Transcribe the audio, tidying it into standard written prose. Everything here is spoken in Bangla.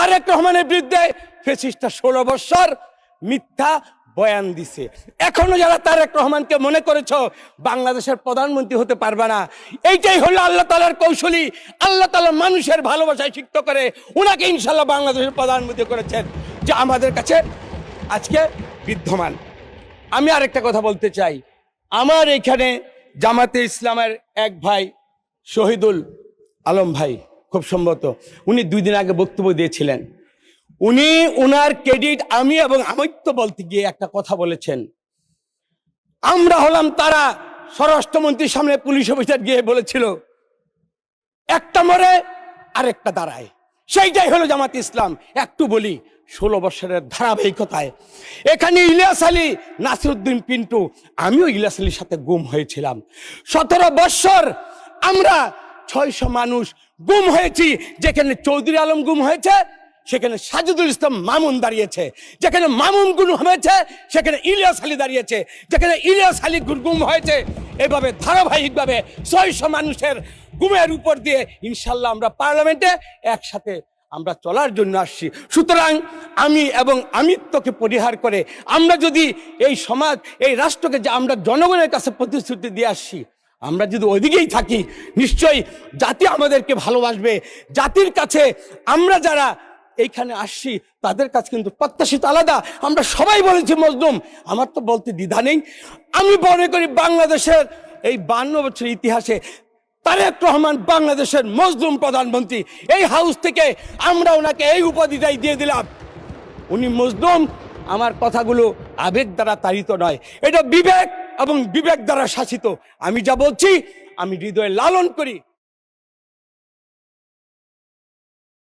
তারেক রহমানের বিরুদ্ধে ফ্যাসিস্টরা 16 বছর মিথ্যা বয়ান দিছে। এখনো যারা তারেক রহমানকে মনে করেছো বাংলাদেশের প্রধানমন্ত্রী হতে পারবে না, এইটাই হলো আল্লাহ তাআলার কৌশলী। আল্লাহ তাআলা মানুষের ভালোবাসায় সিক্ত করে উনাকে ইনশাআল্লাহ বাংলাদেশের প্রধানমন্ত্রী করেছেন, যে আমাদের কাছে আজকে বিদ্যমান। আমি আরেকটা কথা বলতে চাই, আমার এখানে জামাতে ইসলামের এক ভাই শহীদুল আলম ভাই, খুব সম্ভবত উনি 2 দিন আগে বক্তব্য দিয়েছিলেন। উনি উনার ক্রেডিট আমি এবং আমিত্ব বলতে গিয়ে একটা কথা বলেছেন, আমরা হলাম তারা স্বরাষ্ট্রমন্ত্রীর সামনে পুলিশ অফিসার গিয়ে বলেছিল একটা মরে আরেকটা দাঁড়ায়, সেইটাই হলো জামাতে ইসলাম। একটু বলি 16 বছরের ধারাবাহিকতায় এখানে ইলিয়াস আলী, নাসিরউদ্দিন পিন্টু, আমিও ইলিয়াস আলীর সাথে গুম হয়েছিলাম। 17 বছর আমরা 600 মানুষ গুম হয়েছি। যেখানে চৌধুরী আলম গুম হয়েছে সেখানে সাজিদুল ইসলাম মামুন দাঁড়িয়েছে, যেখানে মামুন গুম হয়েছে সেখানে ইলিয়াস আলী দাঁড়িয়েছে, যেখানে ইলিয়াস আলী গুম হয়েছে। এভাবে ধারাবাহিকভাবে 600 মানুষের গুমের উপর দিয়ে ইনশাল্লাহ আমরা পার্লামেন্টে একসাথে আমরা চলার জন্য আসছি। সুতরাং আমি এবং আমিত্বকে পরিহার করে আমরা যদি এই সমাজ, এই রাষ্ট্রকে যে আমরা জনগণের কাছে প্রতিশ্রুতি দিয়ে আসছি, আমরা যদি ওইদিকেই থাকি নিশ্চয়ই জাতি আমাদেরকে ভালোবাসবে। জাতির কাছে আমরা যারা এইখানে আসছি তাদের কাছে কিন্তু প্রত্যাশিত আলাদা। আমরা সবাই বলেছি মজলুম, আমার তো বলতে দ্বিধা নেই। আমি মনে করি বাংলাদেশের এই 52 বছরের ইতিহাসে তারেক রহমান বাংলাদেশের মজলুম প্রধানমন্ত্রী। এই হাউস থেকে আমরা ওনাকে এই উপাধিটাই দিয়ে দিলাম, উনি মজলুম। আমার কথাগুলো আবেগ দ্বারা তাড়িত নয়, এটা বিবেক এবং বিবেক দ্বারা শাসিত। আমি যা বলছি আমি হৃদয়ে লালন করি।